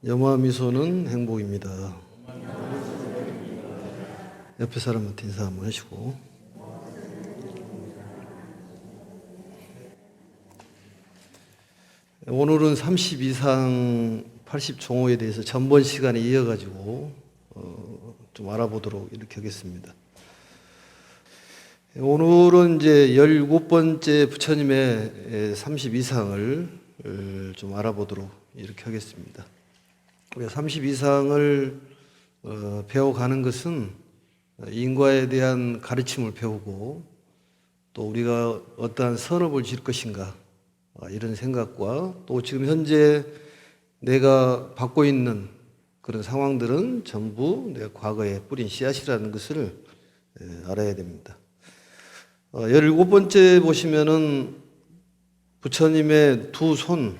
염화미소는 행복입니다. 옆에 사람한테 인사 한번 하시고. 오늘은 30 이상 80 종호에 대해서 전번 시간에 이어가지고 좀 알아보도록 이렇게 하겠습니다. 오늘은 이제 17번째 부처님의 30 이상을 좀 알아보도록 이렇게 하겠습니다. 우리가 30 이상을 배워가는 것은 인과에 대한 가르침을 배우고 또 우리가 어떠한 선업을 지을 것인가 이런 생각과 또 지금 현재 내가 받고 있는 그런 상황들은 전부 내가 과거에 뿌린 씨앗이라는 것을 알아야 됩니다. 17번째 보시면은 부처님의 두 손,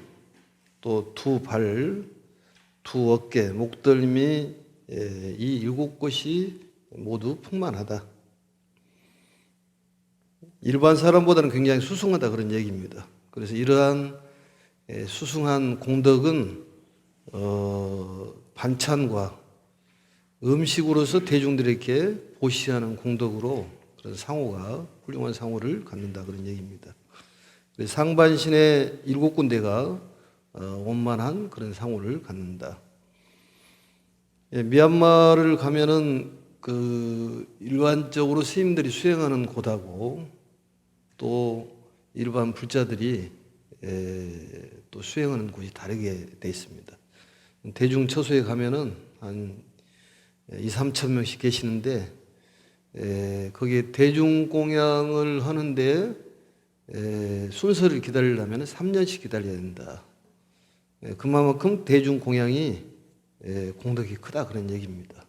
또 두 발, 두 어깨, 목덜미 이 7곳이 모두 풍만하다. 일반 사람보다는 굉장히 수승하다 그런 얘기입니다. 그래서 이러한 수승한 공덕은 반찬과 음식으로서 대중들에게 보시하는 공덕으로 그런 상호가 훌륭한 상호를 갖는다 그런 얘기입니다. 그래서 상반신의 7군데가 원만한 그런 상호를 갖는다. 미얀마를 가면은 일반적으로 스님들이 수행하는 곳하고 또 일반 불자들이 또 수행하는 곳이 다르게 되어 있습니다. 대중처소에 가면은 한 2, 3천 명씩 계시는데 거기에 대중공양을 하는데 순서를 기다리려면 3년씩 기다려야 된다. 그만큼 대중공양이 공덕이 크다 그런 얘기입니다.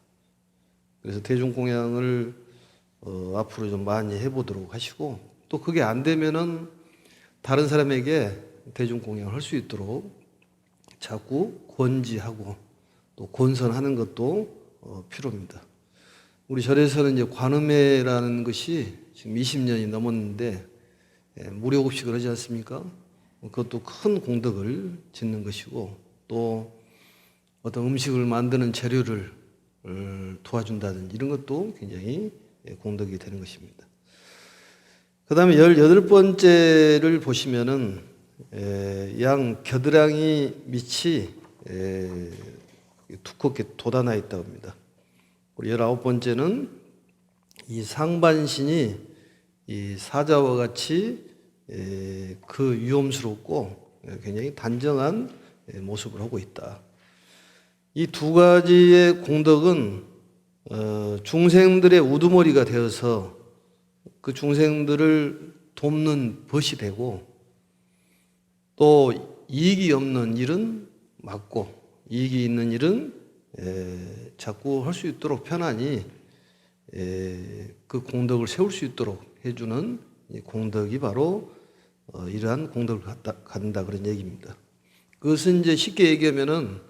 그래서 대중공양을 앞으로 좀 많이 해보도록 하시고 또 그게 안 되면은 다른 사람에게 대중공양을 할 수 있도록 자꾸 권지하고 또 권선하는 것도 필요합니다. 우리 절에서는 이제 관음회라는 것이 지금 20년이 넘었는데 무료급식을 하지 않습니까? 그것도 큰 공덕을 짓는 것이고 또 어떤 음식을 만드는 재료를 도와준다든지 이런 것도 굉장히 공덕이 되는 것입니다. 그 다음에 18번째를 보시면은 양 겨드랑이 밑이 두껍게 돋아나 있다고 합니다. 우리 19번째는 이 상반신이 이 사자와 같이 그 위험스럽고 굉장히 단정한 모습을 하고 있다. 이 두 가지의 공덕은 중생들의 우두머리가 되어서 그 중생들을 돕는 벗이 되고 또 이익이 없는 일은 막고 이익이 있는 일은 자꾸 할 수 있도록 편안히 그 공덕을 세울 수 있도록 해주는 공덕이 바로 이러한 공덕을 갖는다 그런 얘기입니다. 그것은 이제 쉽게 얘기하면은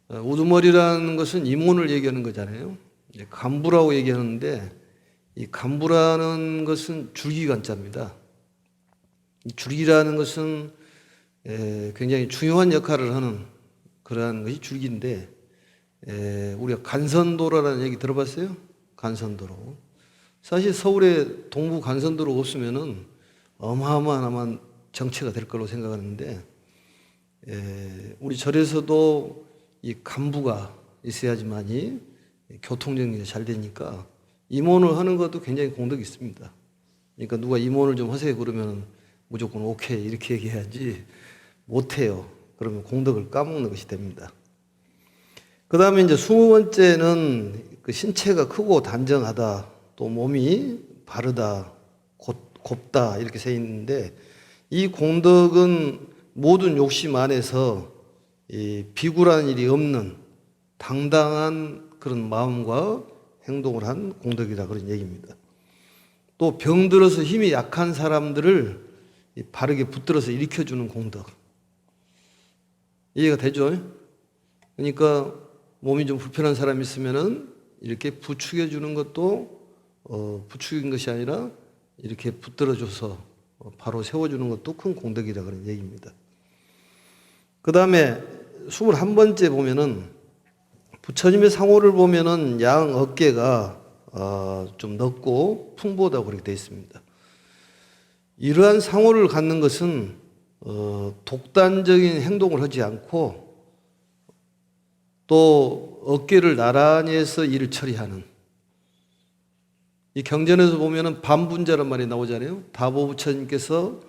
우두머리라는 것은 이몬을 얘기하는 거잖아요. 간부라고 얘기하는데 이 간부라는 것은 줄기간자입니다. 이 줄기라는 것은 굉장히 중요한 역할을 하는 그러한 것이 줄기인데 우리가 간선도로라는 얘기 들어봤어요? 간선도로. 사실 서울에 동부 간선도로 없으면은 어마어마한 정체가 될 거로 생각하는데 우리 절에서도 이 간부가 있어야지만이 교통정리가 잘 되니까 임원을 하는 것도 굉장히 공덕이 있습니다. 그러니까 누가 임원을 좀 하세요 그러면 무조건 오케이 이렇게 얘기해야지 못해요. 그러면 공덕을 까먹는 것이 됩니다. 그 다음에 이제 20번째는 그 신체가 크고 단정하다, 또 몸이 바르다, 곱다 이렇게 써 있는데 이 공덕은 모든 욕심 안에서 이 비굴한 일이 없는 당당한 그런 마음과 행동을 한 공덕이다 그런 얘기입니다. 또 병들어서 힘이 약한 사람들을 바르게 붙들어서 일으켜주는 공덕. 이해가 되죠? 그러니까 몸이 좀 불편한 사람이 있으면은 이렇게 부축해 주는 것도 부축인 것이 아니라 이렇게 붙들어줘서 바로 세워주는 것도 큰 공덕이다 그런 얘기입니다. 그 다음에 21번째 보면은 부처님의 상호를 보면은 양 어깨가 좀 넓고 풍부하다고 그렇게 되어 있습니다. 이러한 상호를 갖는 것은 독단적인 행동을 하지 않고 또 어깨를 나란히 해서 일을 처리하는, 이 경전에서 보면은 반분자란 말이 나오잖아요. 다보 부처님께서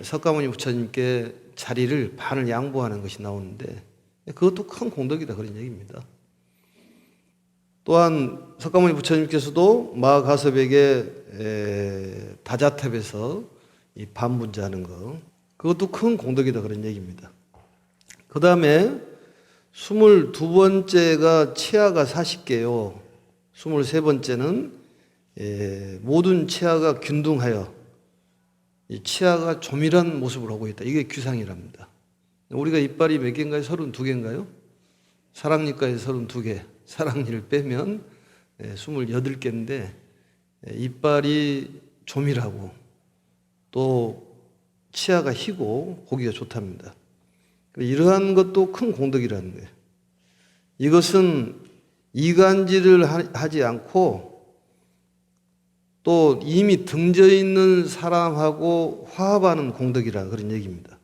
석가모니 부처님께 자리를 반을 양보하는 것이 나오는데 그것도 큰 공덕이다 그런 얘기입니다. 또한 석가모니 부처님께서도 마가섭에게 다자탑에서 이 반분자하는 거, 그것도 큰 공덕이다 그런 얘기입니다. 그 다음에 22번째가 치아가 40개요. 23번째는 모든 치아가 균등하여 이 치아가 조밀한 모습을 하고 있다. 이게 규상이랍니다. 우리가 이빨이 몇 개인가요? 32개인가요? 사랑니까지 32개. 사랑니를 빼면 28개인데 이빨이 조밀하고 또 치아가 희고 보기가 좋답니다. 이러한 것도 큰 공덕이라는 거예요. 이것은 이간질을 하지 않고 또 이미 등져 있는 사람하고 화합하는 공덕이라 그런 얘기입니다.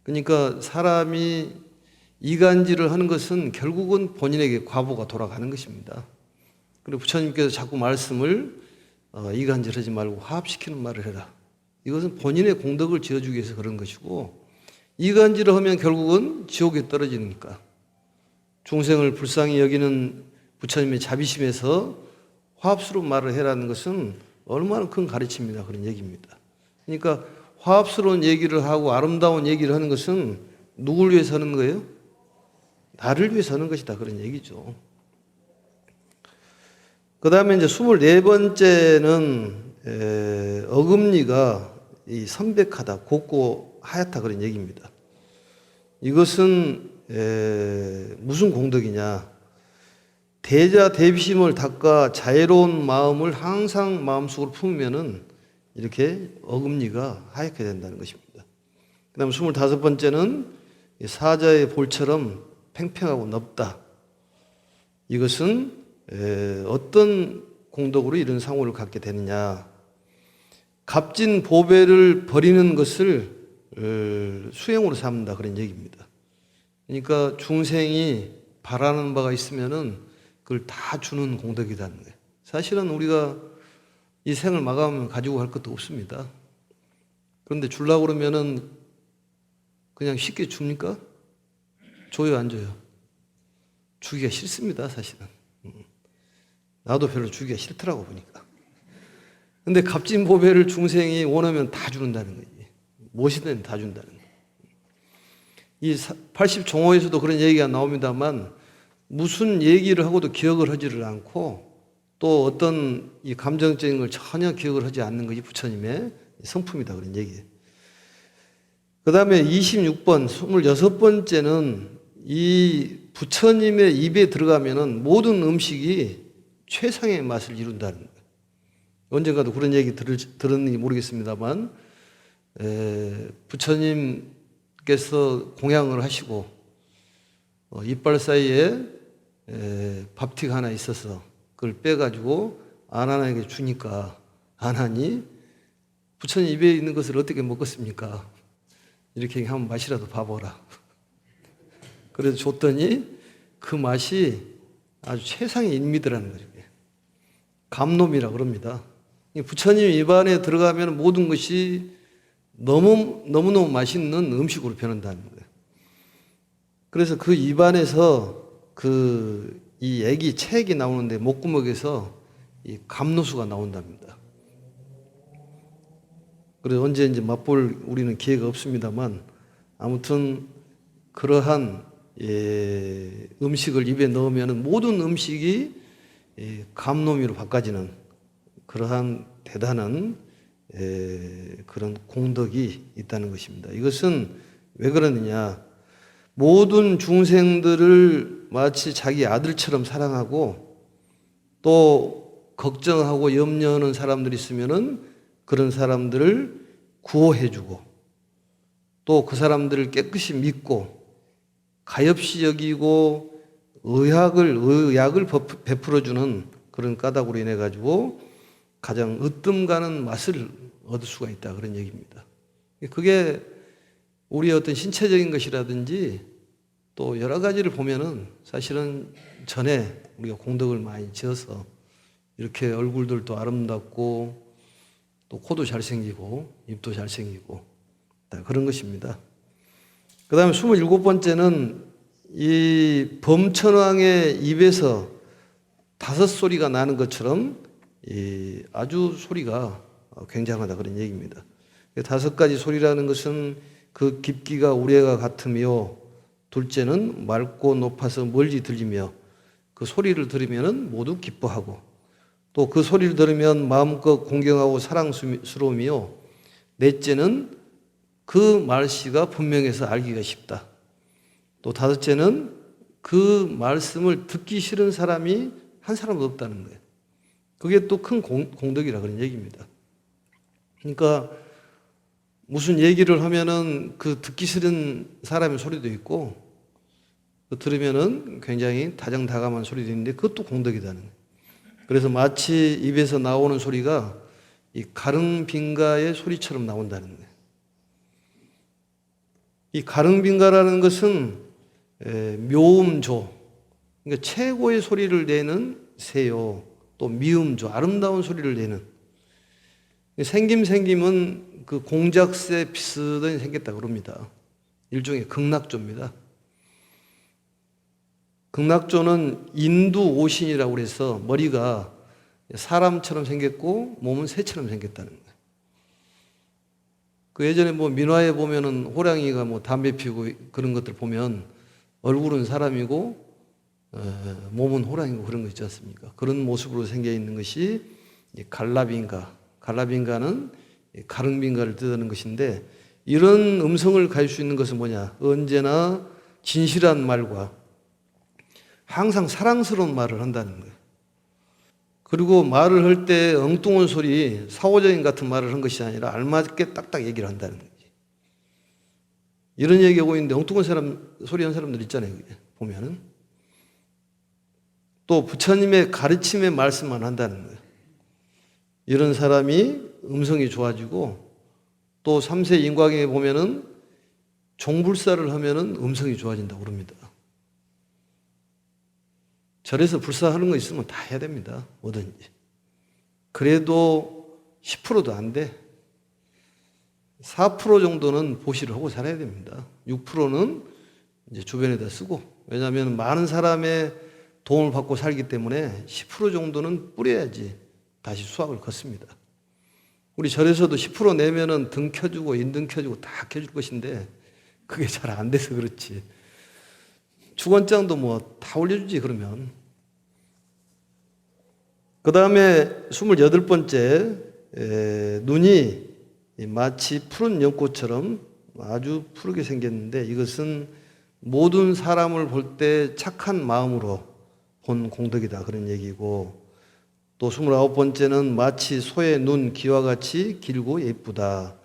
그러니까 사람이 이간질을 하는 것은 결국은 본인에게 과보가 돌아가는 것입니다. 그리고 부처님께서 자꾸 말씀을 이간질하지 말고 화합시키는 말을 해라. 이것은 본인의 공덕을 지어주기 위해서 그런 것이고, 이간질을 하면 결국은 지옥에 떨어지니까 중생을 불쌍히 여기는 부처님의 자비심에서 화합스러운 말을 해라는 것은 얼마나 큰 가르침이다 그런 얘기입니다. 그러니까 화합스러운 얘기를 하고 아름다운 얘기를 하는 것은 누굴 위해서 하는 거예요? 나를 위해서 하는 것이다 그런 얘기죠. 그 다음에 이제 24번째는 어금니가 이 선백하다, 곱고 하얗다 그런 얘기입니다. 이것은 무슨 공덕이냐? 대자 대비심을 닦아 자애로운 마음을 항상 마음속으로 품으면은 이렇게 어금니가 하얗게 된다는 것입니다. 그 다음에 25번째는 사자의 볼처럼 팽팽하고 넓다. 이것은 어떤 공덕으로 이런 상호를 갖게 되느냐? 값진 보배를 버리는 것을 수행으로 삼는다 그런 얘기입니다. 그러니까 중생이 바라는 바가 있으면은 그걸 다 주는 공덕이라는 거예요. 사실은 우리가 이 생을 마감하면 가지고 갈 것도 없습니다. 그런데 주려고 그러면은 그냥 쉽게 줍니까? 줘요, 안 줘요? 주기가 싫습니다, 사실은. 나도 별로 주기가 싫더라고 보니까. 근데 값진 보배를 중생이 원하면 다 주는다는 거지. 무엇이든 다 준다는 거예요. 이 80종호에서도 그런 얘기가 나옵니다만 무슨 얘기를 하고도 기억을 하지를 않고 또 어떤 이 감정적인 걸 전혀 기억을 하지 않는 것이 부처님의 성품이다 그런 얘기예요. 그 다음에 26번, 26번째는 이 부처님의 입에 들어가면은 모든 음식이 최상의 맛을 이룬다는 거예요. 언젠가도 그런 얘기 들었는지 모르겠습니다만 부처님께서 공양을 하시고 이빨 사이에 밥티가 하나 있어서 그걸 빼가지고 아난에게 주니까 아난이 부처님 입에 있는 것을 어떻게 먹었습니까? 이렇게 한번 맛이라도 봐보라. 그래서 줬더니 그 맛이 아주 최상의 인미더라는 거죠. 감놈이라 그럽니다. 부처님 입안에 들어가면 모든 것이 너무너무 맛있는 음식으로 변한다는 거예요. 그래서 그 입안에서 이 애기 체액이 나오는데 목구멍에서 이 감노수가 나온답니다. 그래서 언제 이제 맛볼 우리는 기회가 없습니다만 아무튼 그러한 음식을 입에 넣으면 모든 음식이 감노미로 바꿔지는 그러한 대단한 그런 공덕이 있다는 것입니다. 이것은 왜 그러느냐? 모든 중생들을 마치 자기 아들처럼 사랑하고 또 걱정하고 염려하는 사람들이 있으면은 그런 사람들을 구호해주고 또 그 사람들을 깨끗이 믿고 가엾이 여기고 의약을 베풀어주는 그런 까닭으로 인해 가지고 가장 으뜸 가는 맛을 얻을 수가 있다, 그런 얘기입니다. 그게 우리의 어떤 신체적인 것이라든지 또 여러 가지를 보면은 사실은 전에 우리가 공덕을 많이 지어서 이렇게 얼굴들도 아름답고 또 코도 잘생기고 입도 잘생기고 그런 것입니다. 그 다음에 27번째는 이 범천왕의 입에서 5소리가 나는 것처럼 아주 소리가 굉장하다, 그런 얘기입니다. 5가지 소리라는 것은 그 깊이가 우레와 같으며, 둘째는 맑고 높아서 멀리 들리며 그 소리를 들으면 모두 기뻐하고, 또 그 소리를 들으면 마음껏 공경하고 사랑스러우며, 넷째는 그 말씨가 분명해서 알기가 쉽다. 또 5째는 그 말씀을 듣기 싫은 사람이 한 사람도 없다는 거예요. 그게 또 큰 공덕이라 그런 얘기입니다. 그러니까 무슨 얘기를 하면은 그 듣기 싫은 사람의 소리도 있고, 들으면은 굉장히 다정다감한 소리도 있는데 그것도 공덕이다는 거예요. 그래서 마치 입에서 나오는 소리가 이 가릉빈가의 소리처럼 나온다는 거예요. 이 가릉빈가라는 것은 묘음조, 그러니까 최고의 소리를 내는 새요, 또 미음조, 아름다운 소리를 내는, 생김은 그 공작새 비슷하게 생겼다 그럽니다. 일종의 극락조입니다. 극락조는 인두 오신이라고 그래서 머리가 사람처럼 생겼고 몸은 새처럼 생겼다는 거예요. 그 예전에 뭐 민화에 보면은 호랑이가 뭐 담배 피우고 그런 것들 보면 얼굴은 사람이고 몸은 호랑이고 그런 거 있지 않습니까? 그런 모습으로 생겨 있는 것이 갈라빈가. 갈라빈가는 가릉빈가를 뜻하는 것인데, 이런 음성을 가질 수 있는 것은 뭐냐? 언제나 진실한 말과 항상 사랑스러운 말을 한다는 거예요. 그리고 말을 할 때 엉뚱한 소리, 사오정인 같은 말을 한 것이 아니라 알맞게 딱딱 얘기를 한다는 거지. 이런 얘기하고 있는데 엉뚱한 소리 한 사람들 있잖아요. 보면은. 또 부처님의 가르침의 말씀만 한다는 거예요. 이런 사람이 음성이 좋아지고, 또 3세 인과경에 보면은 종불사를 하면은 음성이 좋아진다고 그럽니다. 절에서 불사하는 거 있으면 다 해야 됩니다. 뭐든지. 그래도 10%도 안 돼. 4% 정도는 보시를 하고 살아야 됩니다. 6%는 이제 주변에다 쓰고, 왜냐하면 많은 사람의 도움을 받고 살기 때문에 10% 정도는 뿌려야지 다시 수확을 걷습니다. 우리 절에서도 10% 내면은 등 켜주고 인등 켜주고 다 켜줄 것인데 그게 잘 안 돼서 그렇지. 주건장도 뭐 다 올려주지 그러면. 그 다음에 28번째, 눈이 마치 푸른 연꽃처럼 아주 푸르게 생겼는데, 이것은 모든 사람을 볼 때 착한 마음으로 본 공덕이다, 그런 얘기고, 또 29번째는 마치 소의 눈 귀와 같이 길고 예쁘다.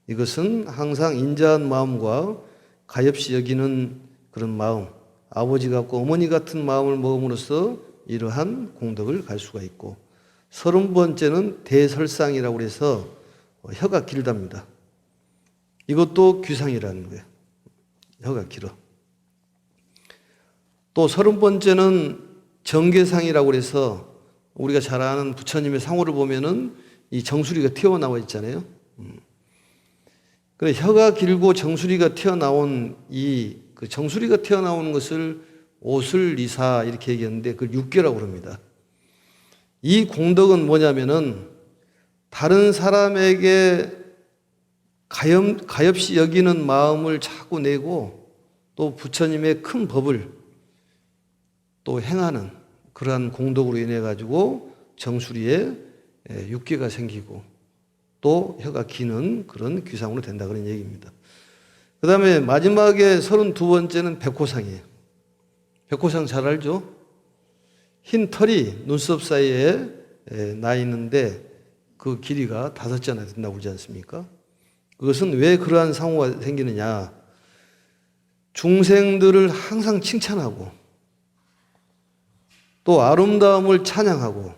이것은 항상 인자한 마음과 가엾이 여기는 그런 마음, 아버지 같고 어머니 같은 마음을 먹음으로써 이러한 공덕을 갈 수가 있고, 30번째는 대설상이라고 해서 혀가 길답니다. 이것도 귀상이라는 거예요. 혀가 길어. 또 30번째는 정계상이라고 해서 우리가 잘 아는 부처님의 상호를 보면은 이 정수리가 튀어나와 있잖아요. 그래, 혀가 길고 정수리가 튀어나온 그 정수리가 튀어나오는 것을 오슬리사 이렇게 얘기하는데 그걸 육계라고 합니다. 이 공덕은 뭐냐면은 다른 사람에게 가엾이 여기는 마음을 자꾸 내고, 또 부처님의 큰 법을 또 행하는 그러한 공덕으로 인해 가지고 정수리에 육계가 생기고 또 혀가 기는 그런 귀상으로 된다, 그런 얘기입니다. 그 다음에 마지막에 32번째는 백호상이에요. 백호상 잘 알죠? 흰 털이 눈썹 사이에 나 있는데 그 길이가 5자나 된다고 그러지 않습니까? 그것은 왜 그러한 상호가 생기느냐? 중생들을 항상 칭찬하고 또 아름다움을 찬양하고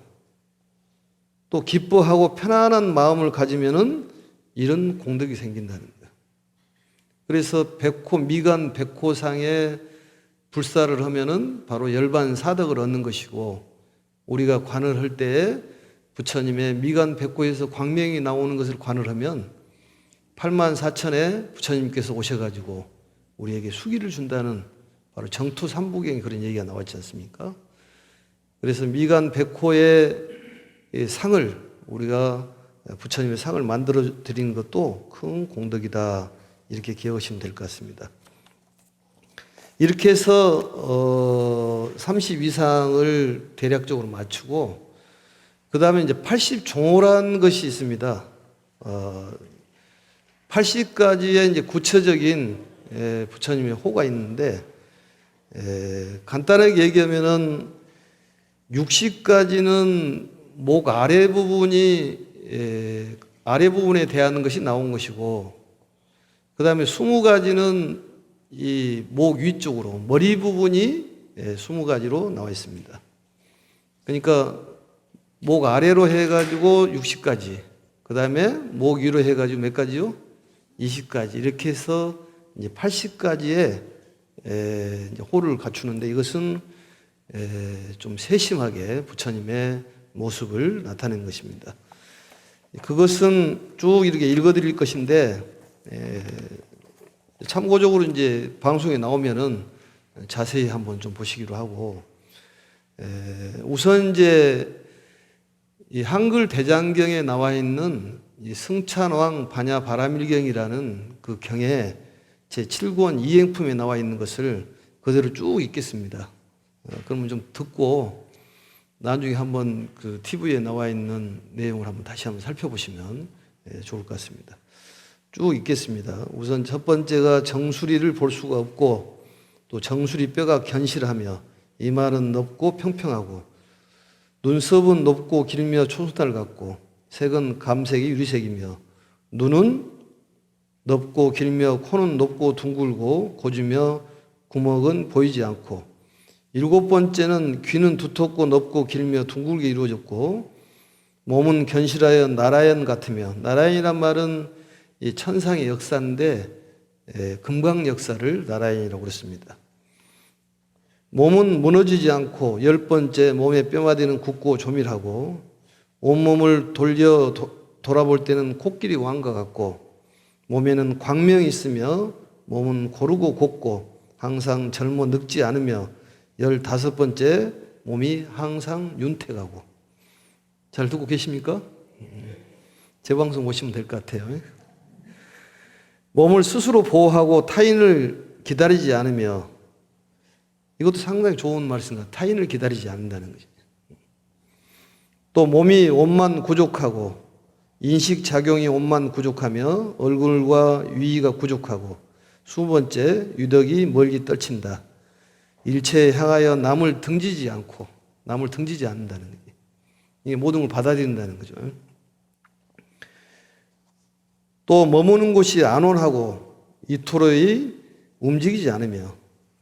또 기뻐하고 편안한 마음을 가지면은 이런 공덕이 생긴다는 거예요. 그래서 미간 백호상에 불사를 하면은 바로 열반 사덕을 얻는 것이고, 우리가 관을 할 때에 부처님의 미간 백호에서 광명이 나오는 것을 관을 하면 84,000에 부처님께서 오셔가지고 우리에게 수기를 준다는 바로 정투 삼부경에 그런 얘기가 나왔지 않습니까? 그래서 미간 백호의 상을, 우리가 부처님의 상을 만들어 드리는 것도 큰 공덕이다, 이렇게 기억하시면 될 것 같습니다. 이렇게 해서 32상을 대략적으로 맞추고, 그 다음에 이제 80종호라는 것이 있습니다. 80가지의 이제 구체적인 부처님의 호가 있는데, 간단하게 얘기하면은 60가지는 목 아래 부분이 아래 부분에 대하는 것이 나온 것이고, 그 다음에 20가지는 이 목 위쪽으로, 머리 부분이 20가지로 나와 있습니다. 그러니까 목 아래로 해가지고 60가지, 그 다음에 목 위로 해가지고 몇 가지요? 20가지. 이렇게 해서 이제 80가지의 호를 갖추는데, 이것은 좀 세심하게 부처님의 모습을 나타낸 것입니다. 그것은 쭉 이렇게 읽어드릴 것인데, 참고적으로 이제 방송에 나오면은 자세히 한번 좀 보시기로 하고, 우선 이제 이 한글 대장경에 나와 있는 이 승찬왕 반야 바라밀경이라는 그 경에 제7권 이행품에 나와 있는 것을 그대로 쭉 읽겠습니다. 그러면 좀 듣고 나중에 한번 그 TV에 나와 있는 내용을 한번 다시 한번 살펴보시면 좋을 것 같습니다. 쭉 읽겠습니다. 우선 첫 번째가 정수리를 볼 수가 없고, 또 정수리 뼈가 견실하며 이마는 높고 평평하고, 눈썹은 높고 길며 초승달 같고, 색은 감색이 유리색이며, 눈은 높고 길며 코는 높고 둥글고 고주며 구멍은 보이지 않고, 7번째는 귀는 두텁고 높고 길며 둥글게 이루어졌고, 몸은 견실하여 나라연 같으며, 나라연이란 말은 이 천상의 역사인데 금강 역사를 나라연이라고 그랬습니다. 몸은 무너지지 않고, 10번째 몸의 뼈마디는 굳고 조밀하고, 온몸을 돌아볼 때는 코끼리 왕과 같고, 몸에는 광명이 있으며 몸은 고르고 곱고 항상 젊어 늙지 않으며, 15번째 몸이 항상 윤택하고. 잘 듣고 계십니까? 제 방송 보시면 될 것 같아요. 몸을 스스로 보호하고 타인을 기다리지 않으며, 이것도 상당히 좋은 말씀입니다. 타인을 기다리지 않는다는 거죠. 또 몸이 옷만 부족하고, 인식작용이 옷만 부족하며 얼굴과 위가 부족하고, 20번째 유덕이 멀리 떨친다. 일체에 향하여 남을 등지지 않는다는 거예요. 이게 모든 걸 받아들인다는 거죠. 또 머무는 곳이 안온하고 이토록 움직이지 않으며,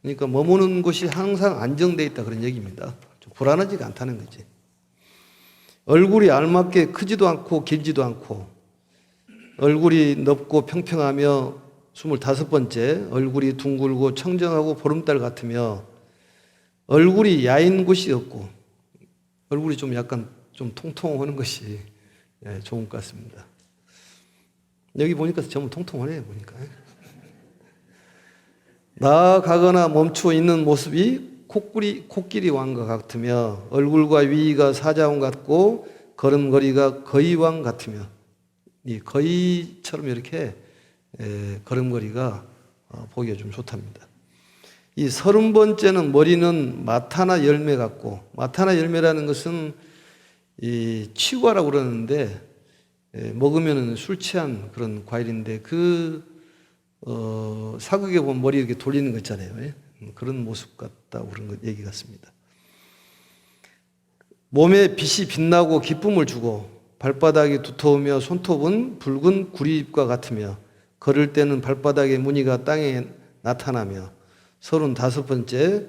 그러니까 머무는 곳이 항상 안정되어 있다, 그런 얘기입니다. 좀 불안하지가 않다는 거지. 얼굴이 알맞게 크지도 않고 길지도 않고, 얼굴이 넓고 평평하며, 25번째 얼굴이 둥글고 청정하고 보름달 같으며, 얼굴이 야인 곳이 없고, 얼굴이 좀 약간 좀 통통하는 것이 좋은 것 같습니다. 여기 보니까 전부 통통하네요, 보니까. 나아가거나 멈추어 있는 모습이 코끼리 왕과 같으며, 얼굴과 위가 사자왕 같고 걸음걸이가 거위왕 같으며, 이 거위처럼 이렇게 걸음걸이가 보기가 좀 좋답니다. 이 30번째는 머리는 마타나 열매 같고, 마타나 열매라는 것은 이 치과라고 그러는데, 먹으면 술 취한 그런 과일인데, 사극에 보면 머리 이렇게 돌리는 거 있잖아요. 그런 모습 같다고 그런 얘기 같습니다. 몸에 빛이 빛나고 기쁨을 주고, 발바닥이 두터우며 손톱은 붉은 구리잎과 같으며, 걸을 때는 발바닥의 무늬가 땅에 나타나며, 35번째,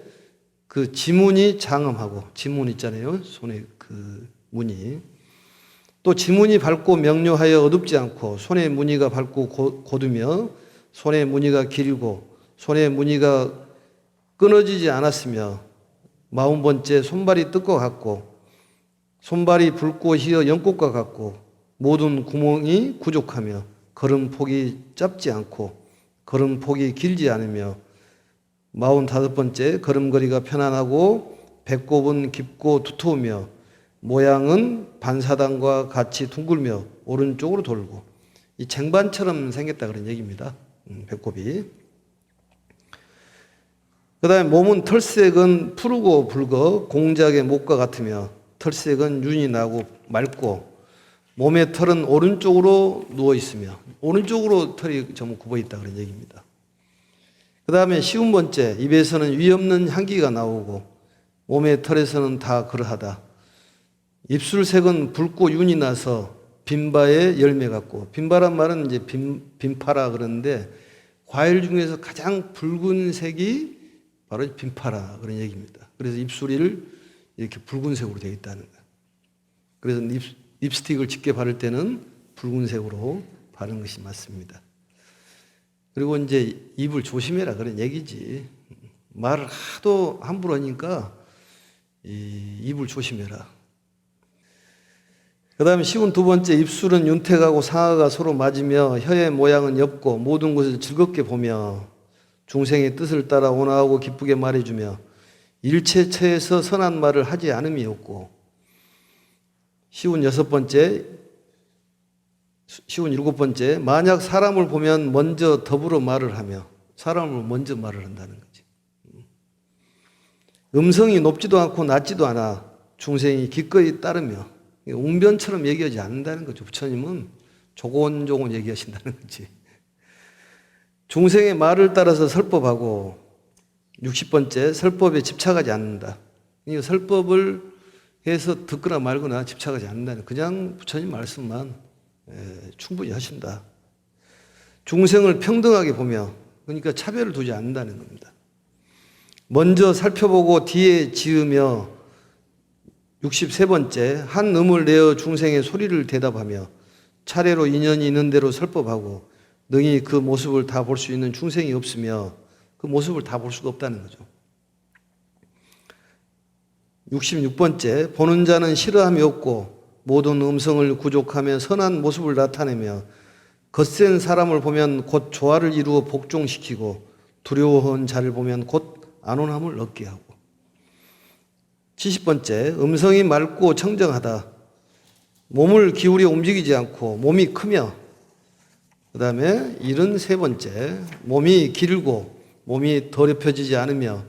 그 지문이 장엄하고, 지문 있잖아요. 손에 그 무늬. 또 지문이 밝고 명료하여 어둡지 않고, 손의 무늬가 밝고 곧으며, 손의 무늬가 길고, 손의 무늬가 끊어지지 않았으며, 40번째, 손발이 뜰 것 같고, 손발이 붉고 희어 연꽃과 같고, 모든 구멍이 부족하며, 걸음폭이 짧지 않고, 걸음폭이 길지 않으며, 45번째, 걸음걸이가 편안하고 배꼽은 깊고 두터우며 모양은 반사단과 같이 둥글며 오른쪽으로 돌고, 이 쟁반처럼 생겼다 그런 얘기입니다. 배꼽이. 그 다음에 몸은 털색은 푸르고 붉어 공작의 목과 같으며, 털색은 윤이 나고 맑고, 몸의 털은 오른쪽으로 누워 있으며, 오른쪽으로 털이 전부 굽어 있다 그런 얘기입니다. 그 다음에 50번째, 입에서는 위없는 향기가 나오고 몸의 털에서는 다 그러하다. 입술색은 붉고 윤이 나서 빈바의 열매 같고, 빈바란 말은 이제 빈파라 그러는데, 과일 중에서 가장 붉은색이 바로 빈파라 그런 얘기입니다. 그래서 입술을 이렇게 붉은색으로 되어 있다는 거예요. 그래서 립스틱을 짙게 바를 때는 붉은색으로 바르는 것이 맞습니다. 그리고 이제 입을 조심해라 그런 얘기지. 말을 하도 함부로 하니까 입을 조심해라. 그 다음에 52번째, 입술은 윤택하고 상아가 서로 맞으며 혀의 모양은 옅고 모든 것을 즐겁게 보며 중생의 뜻을 따라 온화하고 기쁘게 말해주며 일체처에서 선한 말을 하지 않음이 없고, 57번째, 만약 사람을 보면 먼저 더불어 말을 하며, 사람을 먼저 말을 한다는 거지. 음성이 높지도 않고 낮지도 않아 중생이 기꺼이 따르며, 웅변처럼 얘기하지 않는다는 거죠. 부처님은 조곤조곤 얘기하신다는 거지. 중생의 말을 따라서 설법하고, 60번째, 설법에 집착하지 않는다. 이 설법을 해서 듣거나 말거나 집착하지 않는다는, 그냥 부처님 말씀만 충분히 하신다. 중생을 평등하게 보며, 그러니까 차별을 두지 않는다는 겁니다. 먼저 살펴보고 뒤에 지으며, 63번째, 한 음을 내어 중생의 소리를 대답하며 차례로 인연이 있는 대로 설법하고, 능히 그 모습을 다 볼 수 있는 중생이 없으며 그 모습을 다 볼 수가 없다는 거죠. 66번째, 보는 자는 싫어함이 없고 모든 음성을 구족하며 선한 모습을 나타내며 거센 사람을 보면 곧 조화를 이루어 복종시키고 두려워한 자를 보면 곧 안온함을 얻게 하고. 70번째, 음성이 맑고 청정하다. 몸을 기울여 움직이지 않고 몸이 크며, 그 다음에 73번째, 몸이 길고 몸이 더럽혀지지 않으며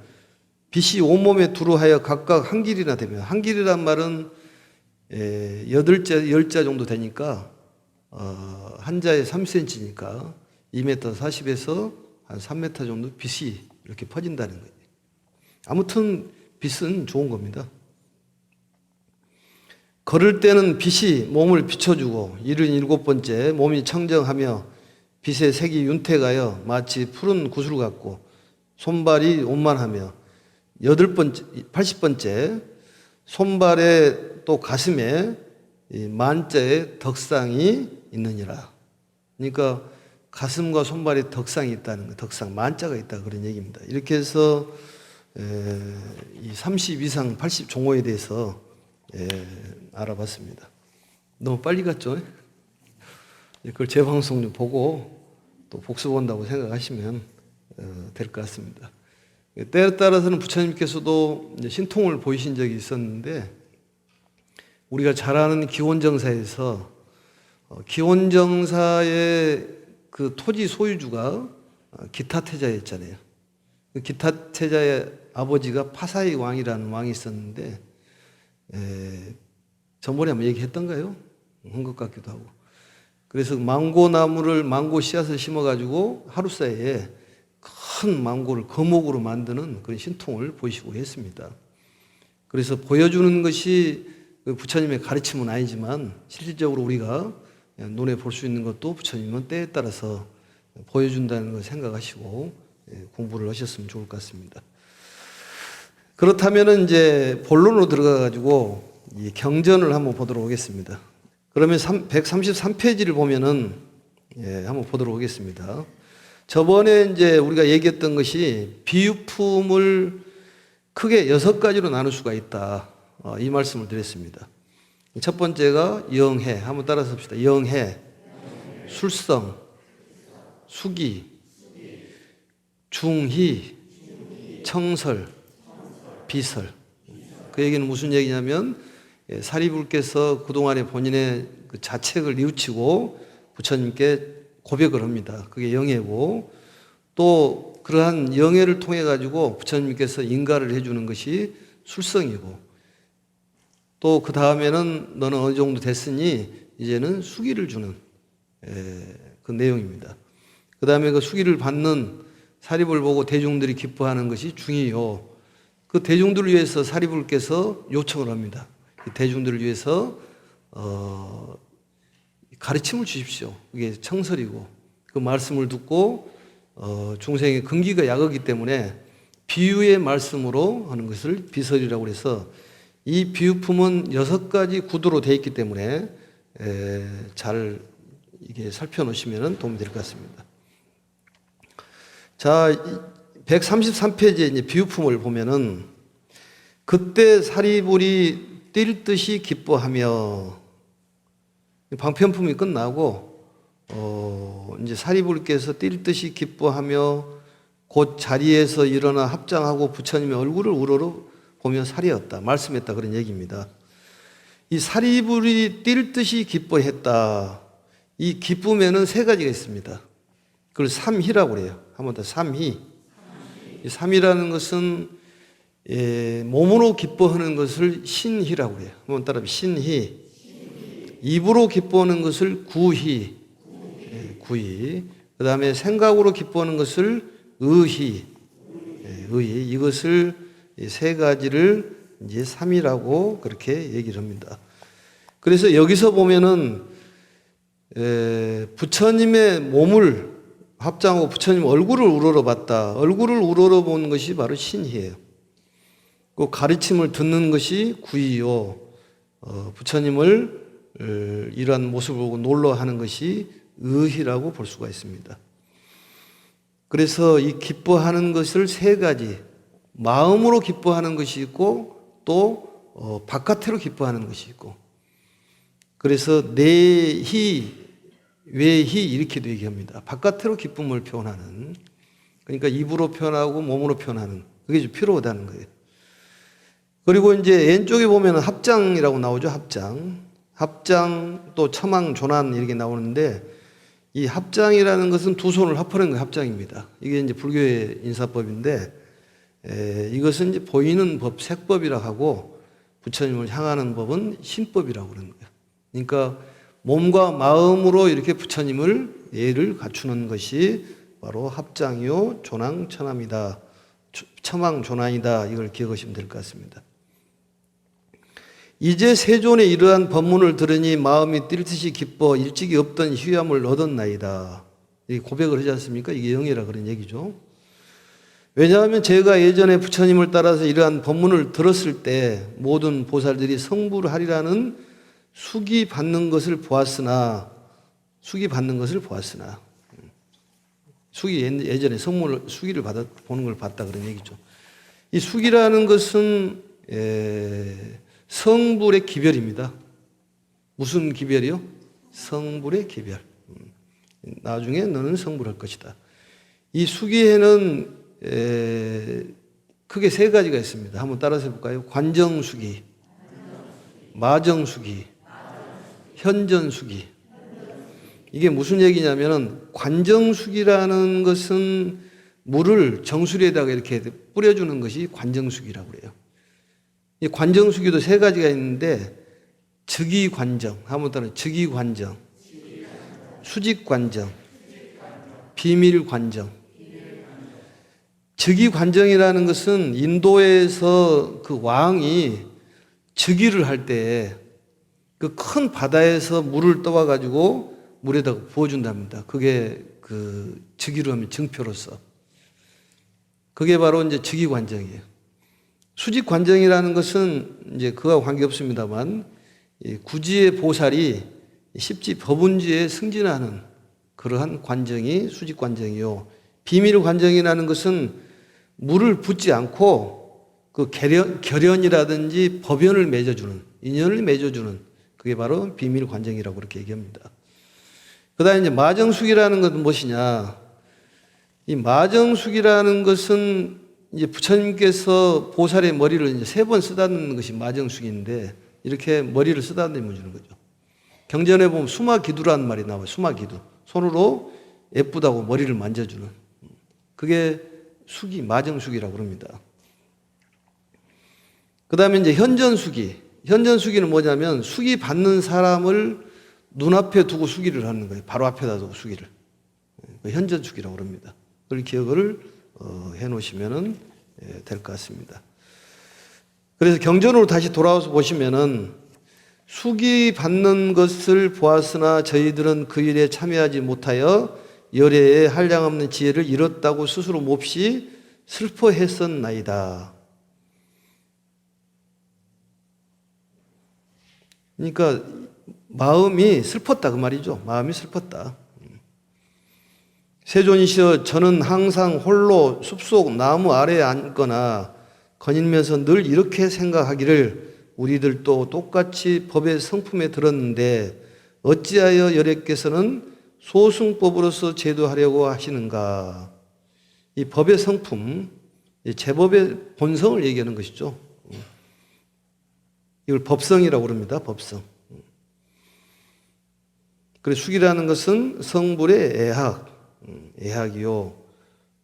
빛이 온몸에 두루하여 각각 한 길이나 되며, 한 길이란 말은 8자, 10자 정도 되니까 한 자에 3cm니까 2m 40에서 한 3m 정도 빛이 이렇게 퍼진다는 거예요. 아무튼 빛은 좋은 겁니다. 걸을 때는 빛이 몸을 비춰주고, 77번째, 몸이 청정하며 빛의 색이 윤택하여 마치 푸른 구슬 같고 손발이 온만하며, 80번째, 손발에 또 가슴에 만자의 덕상이 있느니라. 그러니까 가슴과 손발에 덕상이 있다는 거, 덕상, 만자가 있다 그런 얘기입니다. 이렇게 해서 이 30 이상 80 종호에 대해서 알아봤습니다. 너무 빨리 갔죠? 그걸 재방송 좀 보고 또 복습한다고 생각하시면 될 것 같습니다. 때에 따라서는 부처님께서도 신통을 보이신 적이 있었는데, 우리가 잘 아는 기원정사에서 기원정사의 그 토지 소유주가 기타태자였잖아요. 기타태자의 아버지가 파사이 왕이라는 왕이 있었는데, 전번에 한번 얘기했던가요? 한 것 같기도 하고. 그래서 망고나무를, 망고 씨앗을 심어가지고 하루 사이에 큰 망고를 거목으로 만드는 그런 신통을 보이시고 했습니다. 그래서 보여주는 것이 부처님의 가르침은 아니지만, 실질적으로 우리가 눈에 볼 수 있는 것도 부처님은 때에 따라서 보여준다는 걸 생각하시고 공부를 하셨으면 좋을 것 같습니다. 그렇다면은 이제 본론으로 들어가 가지고 이 경전을 한번 보도록 하겠습니다. 그러면 133페이지를 보면은 한번 보도록 하겠습니다. 저번에 이제 우리가 얘기했던 것이 비유품을 크게 6가지로 나눌 수가 있다. 이 말씀을 드렸습니다. 첫 번째가 영해. 한번 따라서 합시다. 영해, 술성, 수기, 중희, 청설, 비설. 그 얘기는 무슨 얘기냐면 사리불께서 그동안에 본인의 그 자책을 뉘우치고 부처님께 고백을 합니다. 그게 영해고, 또 그러한 영해를 통해 가지고 부처님께서 인가를 해주는 것이 술성이고, 또 그 다음에는 너는 어느 정도 됐으니 이제는 수기를 주는 그 내용입니다. 그 다음에 그 수기를 받는 사리불 보고 대중들이 기뻐하는 것이 중이요. 그 대중들을 위해서 사리불께서 요청을 합니다. 대중들을 위해서 가르침을 주십시오. 그게 청설이고, 그 말씀을 듣고 중생의 근기가 약하기 때문에 비유의 말씀으로 하는 것을 비설이라고 해서, 이 비유품은 6가지 구도로 되어 있기 때문에 잘 이게 살펴놓으시면 도움이 될 것 같습니다. 자, 133페이지에 이제 비유품을 보면은, 그때 사리불이 뛸 듯이 기뻐하며, 방편품이 끝나고 이제 사리불께서 뛸 듯이 기뻐하며 곧 자리에서 일어나 합장하고 부처님의 얼굴을 우러러 보며 사리었다, 말씀했다, 그런 얘기입니다. 이 사리불이 뛸 듯이 기뻐했다. 이 기쁨에는 3가지가 있습니다. 그걸 삼희라고 그래요. 한 번 더, 삼희. 이 삼이라는 것은 몸으로 기뻐하는 것을 신희라고 해요. 한번 따라해. 신희. 입으로 기뻐하는 것을 구희. 구희. 그 다음에 생각으로 기뻐하는 것을 의희. 의희. 이것을 3가지를 이제 삼이라고 그렇게 얘기를 합니다. 그래서 여기서 보면은 부처님의 몸을 합장하고 부처님 얼굴을 우러러 봤다. 얼굴을 우러러 본 것이 바로 신희예요. 그 가르침을 듣는 것이 구이요. 부처님을 이러한 모습을 보고 놀라하는 것이 의희라고 볼 수가 있습니다. 그래서 이 기뻐하는 것을 3가지, 마음으로 기뻐하는 것이 있고, 또 바깥으로 기뻐하는 것이 있고, 그래서 내희, 외희 이렇게도 얘기합니다. 바깥으로 기쁨을 표현하는, 그러니까 입으로 표현하고 몸으로 표현하는, 그게 좀 필요하다는 거예요. 그리고 이제 왼쪽에 보면 합장이라고 나오죠. 합장, 또 처망, 조난 이렇게 나오는데, 이 합장이라는 것은 2손을 합하는 게 합장입니다. 이게 이제 불교의 인사법인데, 이것은 이제 보이는 법, 색법이라고 하고, 부처님을 향하는 법은 신법이라고 그러는 거예요. 그러니까 몸과 마음으로 이렇게 부처님을 예를 갖추는 것이 바로 합장이요, 조낭, 처남이다. 처망, 조난이다. 이걸 기억하시면 될 것 같습니다. 이제 세존의 이러한 법문을 들으니 마음이 뛸 듯이 기뻐 일찍이 없던 희함을 얻었나이다. 이 고백을 하지 않습니까? 이게 영예라 그런 얘기죠. 왜냐하면 제가 예전에 부처님을 따라서 이러한 법문을 들었을 때 모든 보살들이 성불을 하리라는 수기 받는 것을 보았으나, 수기 예전에 수기를 보는 걸 봤다 그런 얘기죠. 이 수기라는 것은 성불의 기별입니다. 무슨 기별이요? 성불의 기별. 나중에 너는 성불할 것이다. 이 수기에는 크게 3가지가 있습니다. 한번 따라서 해볼까요? 관정수기, 마정수기, 현전수기. 이게 무슨 얘기냐면은, 관정수기라는 것은 물을 정수리에다가 이렇게 뿌려주는 것이 관정수기라고 그래요. 이 관정수기도 3가지가 있는데, 즉위관정, 한번 따라 즉위관정, 수직관정, 비밀관정. 즉위관정이라는 것은 인도에서 그 왕이 즉위를 할 때 그 큰 바다에서 물을 떠와 가지고 물에다가 부어준답니다. 그게 그 즉위로 하면 증표로서. 그게 바로 이제 즉위관정이에요. 수직관정이라는 것은 이제 그와 관계없습니다만 이 구지의 보살이 십지 법운지에 승진하는 그러한 관정이 수직관정이요. 비밀관정이라는 것은 물을 붓지 않고 그 결연이라든지 법연을 맺어주는, 인연을 맺어주는 그게 바로 비밀관정이라고 그렇게 얘기합니다. 그 다음에 이제 마정숙이라는 것은 무엇이냐. 이 마정숙이라는 것은 이제 부처님께서 보살의 머리를 이제 3번 쓰다듬는 것이 마정숙인데 이렇게 머리를 쓰다듬어 주는 거죠. 경전에 보면 수마기두라는 말이 나와요. 수마기두. 손으로 예쁘다고 머리를 만져주는. 그게 숙이, 마정숙이라고 그럽니다. 그 다음에 이제 현전숙이. 현전숙이는 뭐냐면 숙이 받는 사람을 눈앞에 두고 숙이를 하는 거예요. 바로 앞에다 두고 숙이를. 현전숙이라고 그럽니다. 그걸 기억을 해 놓으시면 될 것 같습니다. 그래서 경전으로 다시 돌아와서 보시면은 숙이 받는 것을 보았으나 저희들은 그 일에 참여하지 못하여 열애에 한량없는 지혜를 잃었다고 스스로 몹시 슬퍼했었나이다. 그러니까 마음이 슬펐다 그 말이죠. 마음이 슬펐다. 세존이시여 저는 항상 홀로 숲속 나무 아래에 앉거나 거닐면서 늘 이렇게 생각하기를 우리들도 똑같이 법의 성품에 들었는데 어찌하여 열애께서는 소승법으로서 제도하려고 하시는가. 이 법의 성품, 제법의 본성을 얘기하는 것이죠. 이걸 법성이라고 합니다. 법성. 그래서 숙이라는 것은 성불의 애학이요.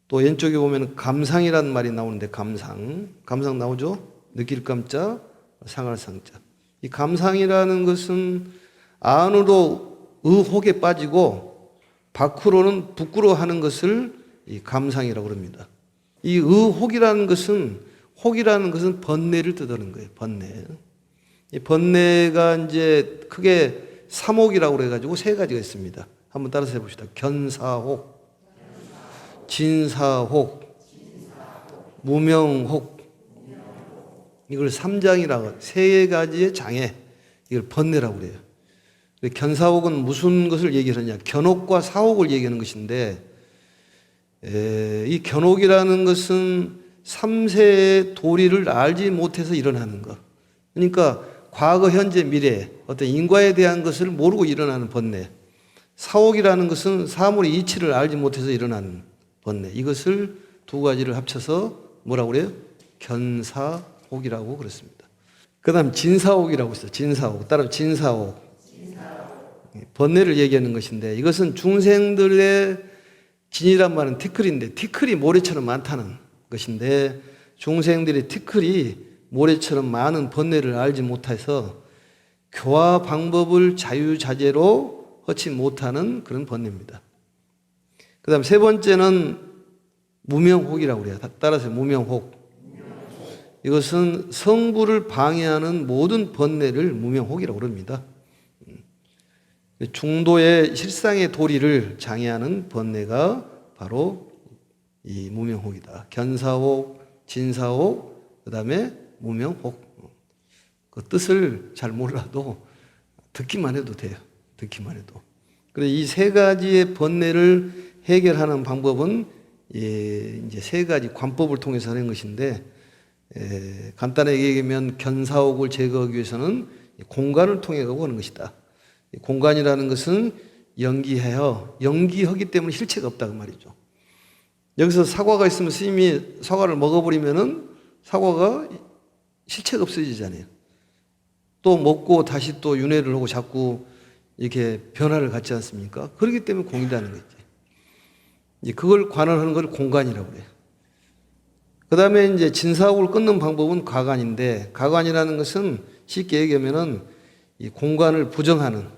또 왼쪽에 보면 감상이라는 말이 나오는데 감상 나오죠? 느낄 감자, 상할 상자. 이 감상이라는 것은 안으로 의혹에 빠지고 밖으로는 부끄러워하는 것을 이 감상이라고 합니다. 이 의혹이라는 것은 번뇌를 뜻하는 거예요. 번뇌. 이 번뇌가 이제 크게 삼혹이라고 해가지고 3가지가 있습니다. 한번 따라서 해봅시다. 견사혹, 진사혹, 무명혹. 이걸 3장이라고, 3가지의 장애. 이걸 번뇌라고 그래요. 견사혹은 무슨 것을 얘기하느냐. 견혹과 사혹을 얘기하는 것인데, 이 견혹이라는 것은 3세의 도리를 알지 못해서 일어나는 것. 그러니까 과거, 현재, 미래, 어떤 인과에 대한 것을 모르고 일어나는 번뇌. 사혹이라는 것은 사물의 이치를 알지 못해서 일어나는 번뇌. 이것을 2가지를 합쳐서 뭐라고 그래요? 견사혹이라고 그랬습니다. 그 다음 진사혹이라고 있어요. 진사혹. 따라서 진사혹. 번뇌를 얘기하는 것인데 이것은 중생들의 진이란 말은 티끌인데 티끌이 모래처럼 많다는 것인데 중생들의 티끌이 모래처럼 많은 번뇌를 알지 못해서 교화 방법을 자유자재로 하지 못하는 그런 번뇌입니다. 그 다음 3번째는 무명혹이라고 그래요. 따라서 무명혹. 이것은 성부를 방해하는 모든 번뇌를 무명혹이라고 합니다. 중도의 실상의 도리를 장애하는 번뇌가 바로 이 무명혹이다. 견사혹, 진사혹, 그 다음에 무명혹. 그 뜻을 잘 몰라도 듣기만 해도 돼요. 듣기만 해도. 그래서 이 3가지의 번뇌를 해결하는 방법은 이제 3가지 관법을 통해서 하는 것인데, 간단하게 얘기하면 견사혹을 제거하기 위해서는 공간을 통해 가고 하는 것이다. 공간이라는 것은 연기하기 때문에 실체가 없다 그 말이죠. 여기서 사과가 있으면 스님이 사과를 먹어버리면은 사과가 실체가 없어지잖아요. 또 먹고 다시 또 윤회를 하고 자꾸 이렇게 변화를 갖지 않습니까? 그렇기 때문에 공이라는 거지. 이제 그걸 관할하는 걸 공간이라고 그래요. 그 다음에 이제 진사옥을 끊는 방법은 가관인데, 가관이라는 것은 쉽게 얘기하면은 이 공간을 부정하는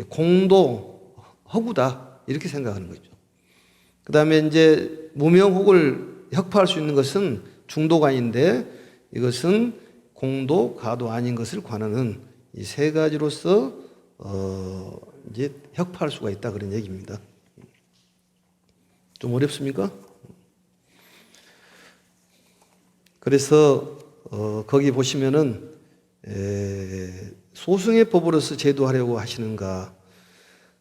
공도 허구다 이렇게 생각하는 거죠. 그 다음에 이제 무명혹을 혁파할 수 있는 것은 중도관인데 이것은 공도 가도 아닌 것을 관하는 이 3가지로서 이제 혁파할 수가 있다 그런 얘기입니다. 좀 어렵습니까? 그래서 거기 보시면은 소승의 법으로서 제도하려고 하시는가.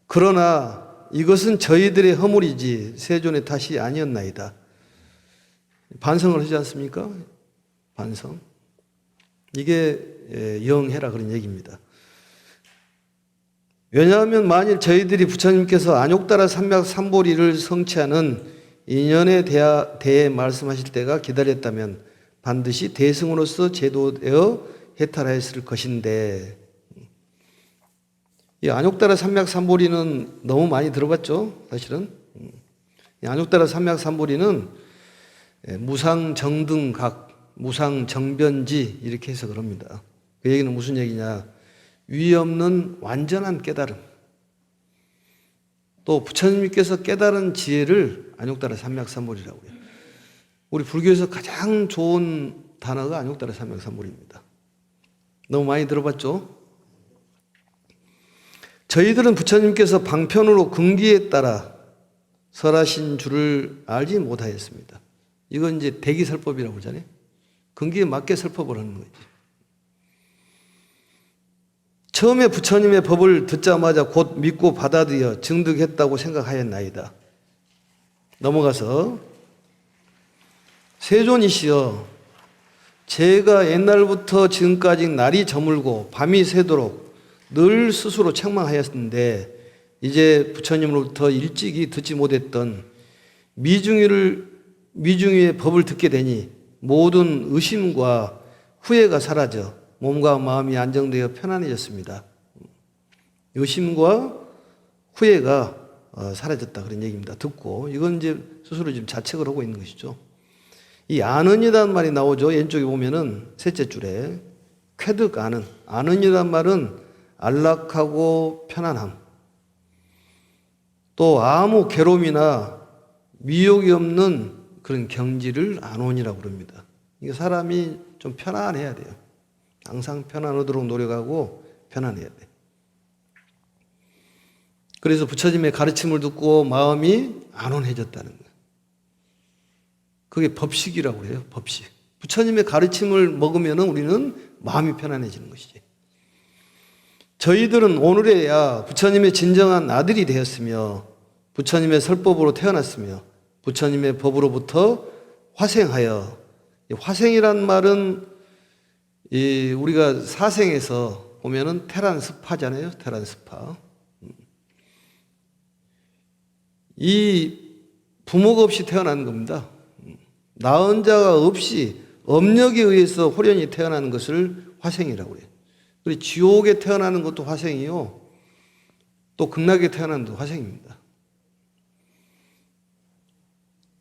그러나 이것은 저희들의 허물이지 세존의 탓이 아니었나이다. 반성을 하지 않습니까? 반성. 이게 영해라 그런 얘기입니다. 왜냐하면 만일 저희들이 부처님께서 안욕따라 삼맥삼보리를 성취하는 인연에 대해 말씀하실 때가 기다렸다면 반드시 대승으로서 제도되어 해탈하였을 것인데, 이 안욕따라 삼맥삼보리는 너무 많이 들어봤죠, 사실은. 이 안욕따라 삼맥삼보리는 무상정등각, 무상정변지 이렇게 해서 그럽니다. 그 얘기는 무슨 얘기냐? 위 없는 완전한 깨달음. 또 부처님께서 깨달은 지혜를 안욕따라 삼맥삼보리라고 해요. 우리 불교에서 가장 좋은 단어가 안욕따라 삼맥삼보리입니다. 너무 많이 들어봤죠? 저희들은 부처님께서 방편으로 근기에 따라 설하신 줄을 알지 못하였습니다. 이건 이제 대기설법이라고 하잖아요. 근기에 맞게 설법을 하는 거지. 처음에 부처님의 법을 듣자마자 곧 믿고 받아들여 증득했다고 생각하였나이다. 넘어가서 세존이시여, 제가 옛날부터 지금까지 날이 저물고 밤이 새도록 늘 스스로 책망하였는데 이제 부처님으로부터 일찍이 듣지 못했던 미중의의 법을 듣게 되니 모든 의심과 후회가 사라져 몸과 마음이 안정되어 편안해졌습니다. 의심과 후회가 사라졌다 그런 얘기입니다. 듣고 이건 이제 스스로 지금 자책을 하고 있는 것이죠. 이 아는이라는 말이 나오죠. 왼쪽에 보면은 셋째 줄에 쾌득 아는이라는 말은 안락하고 편안함, 또 아무 괴로움이나 미혹이 없는 그런 경지를 안온이라고 그럽니다. 이게 사람이 좀 편안해야 돼요. 항상 편안하도록 노력하고 편안해야 돼. 그래서 부처님의 가르침을 듣고 마음이 안온해졌다는 거예요. 그게 법식이라고 해요. 법식. 부처님의 가르침을 먹으면 우리는 마음이 편안해지는 것이지. 저희들은 오늘에야 부처님의 진정한 아들이 되었으며 부처님의 설법으로 태어났으며 부처님의 법으로부터 화생하여, 화생이란 말은 우리가 사생에서 보면은 테란스파잖아요. 테란스파. 이 부모가 없이 태어난 겁니다. 낳은 자가 없이 업력에 의해서 호련히 태어나는 것을 화생이라고 해요. 그리고 지옥에 태어나는 것도 화생이요. 또 극락에 태어나는 것도 화생입니다.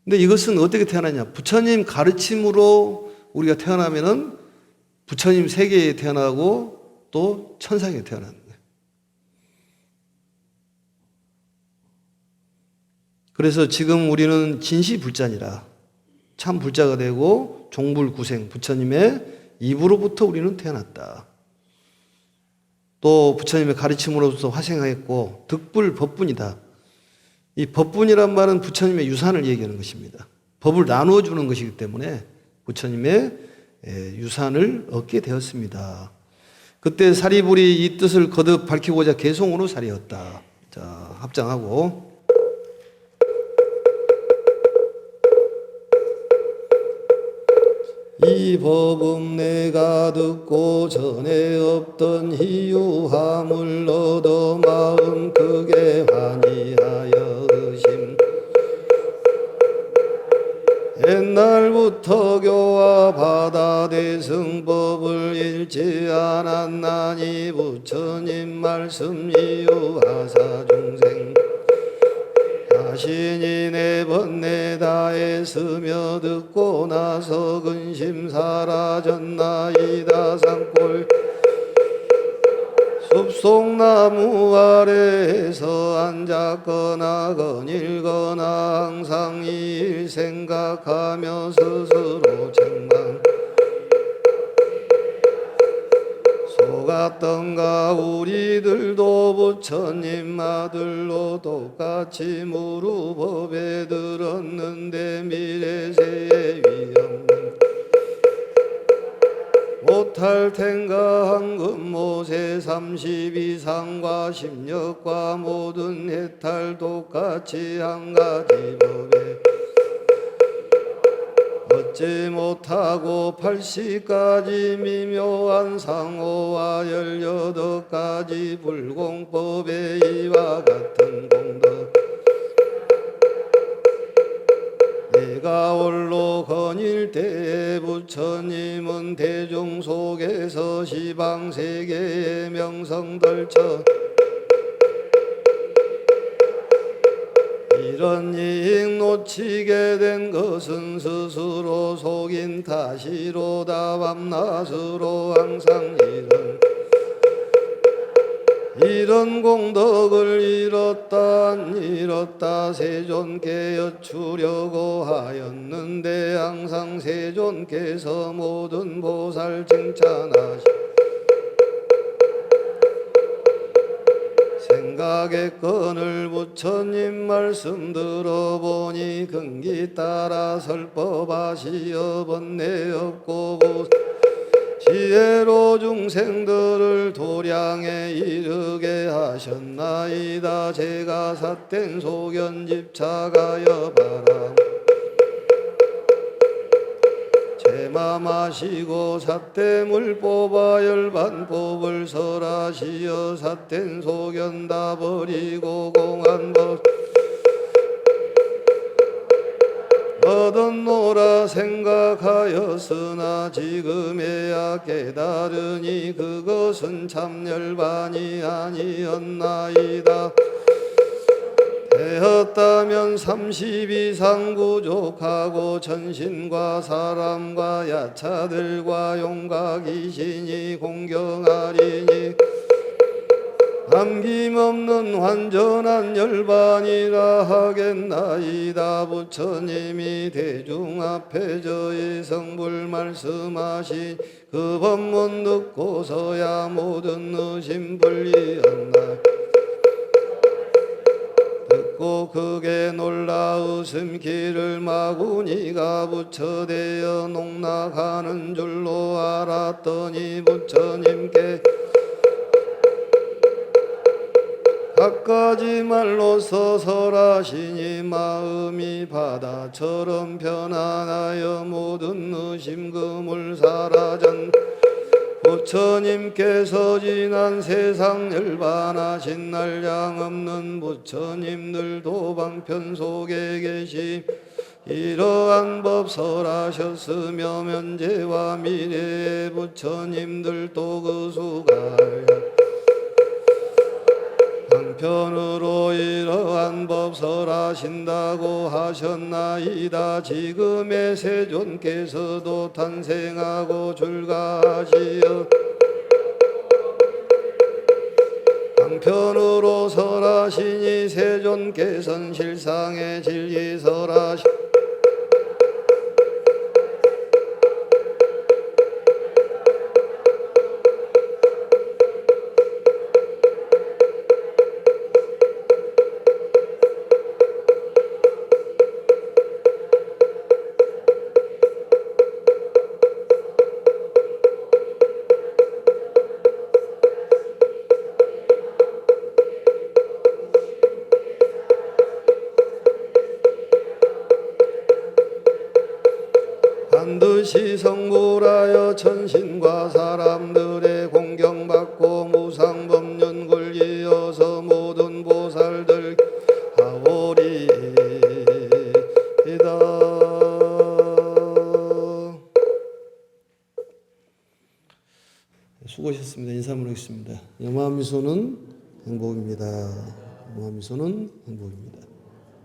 근데 이것은 어떻게 태어나냐? 부처님 가르침으로 우리가 태어나면은 부처님 세계에 태어나고 또 천상에 태어나는 거예요. 그래서 지금 우리는 진시불자니라 참 불자가 되고 종불구생 부처님의 입으로부터 우리는 태어났다. 또 부처님의 가르침으로부터 화생하였고 득불법분이다. 이 법분이란 말은 부처님의 유산을 얘기하는 것입니다. 법을 나누어 주는 것이기 때문에 부처님의 유산을 얻게 되었습니다. 그때 사리불이 이 뜻을 거듭 밝히고자 개송으로 사리었다. 자, 합장하고 이 법은 내가 듣고 전에 없던 희유함을 얻어 마음 크게 환희하여 의심 옛날부터 교화 받아 대승법을 잃지 않았나니 부처님 말씀 이유하사 중생 자신이 네 번 내다했으며 듣고 나서 근심 사라졌나이다. 산골 숲속나무 아래에서 앉았거나 거닐거나 항상 이 일 생각하며 스스로 책망 속았던가 우리들도 부처님 아들로 똑같이 무릎 법에 들었는데 미래세의 위험 무탈텐가 황금모세 32상과 10력과 모든 해탈 똑같이 한 가지 법에 얻지 못하고 80가지 미묘한 상호와 18가지 불공법에 이와 같은 공덕 내가 홀로 거닐 때에 부처님은 대중 속에서 시방세계의 명성덜쳐 이런 이익 놓치게 된 것은 스스로 속인 탓이로다. 밤낮으로 항상 이런 공덕을 잃었다 안 잃었다 세존께 여쭈려고 하였는데 항상 세존께서 모든 보살 칭찬하시 생각의 건을 부처님 말씀 들어보니 근기 따라 설법하시어 번뇌 없고 지혜로 중생들을 도량에 이르게 하셨나이다. 제가 삿된 소견집차가여 바람 제마마시고 삿댐을 뽑아 열반법을 설하시어 삿된 소견 다 버리고 공안법 얻었노라 생각하였으나 지금에야 깨달으니 그것은 참 열반이 아니었나이다. 되었다면 32상 부족하고 천신과 사람과 야차들과 용과 귀신이 공경하리니 남김없는 완전한 열반이라 하겠나이다. 부처님이 대중 앞에 저희 성불 말씀하신 그 법문 듣고서야 모든 의심 분리었나 듣고 크게 놀라 웃음기를 마구니가 부처되어 농락하는 줄로 알았더니 부처님께 갖가지 말로서 설하시니 마음이 바다처럼 편안하여 모든 의심 그물 사라전 부처님께서 지난 세상 열반하신 날량 없는 부처님들도 방편 속에 계심 이러한 법 설하셨으며 면제와 미래의 부처님들도 그 수가야 한편으로 이러한 법 설하신다고 하셨나이다. 지금의 세존께서도 탄생하고 출가하시어 한편으로 설하시니 세존께서는 실상의 진리 설하시 반드시 성불하여 천신과 사람들의 공경받고 무상법륜 굴리어서 모든 보살들 하오리이다. 수고하셨습니다. 인사드리겠습니다. 염화미소는 행복입니다. 염화미소는 행복입니다.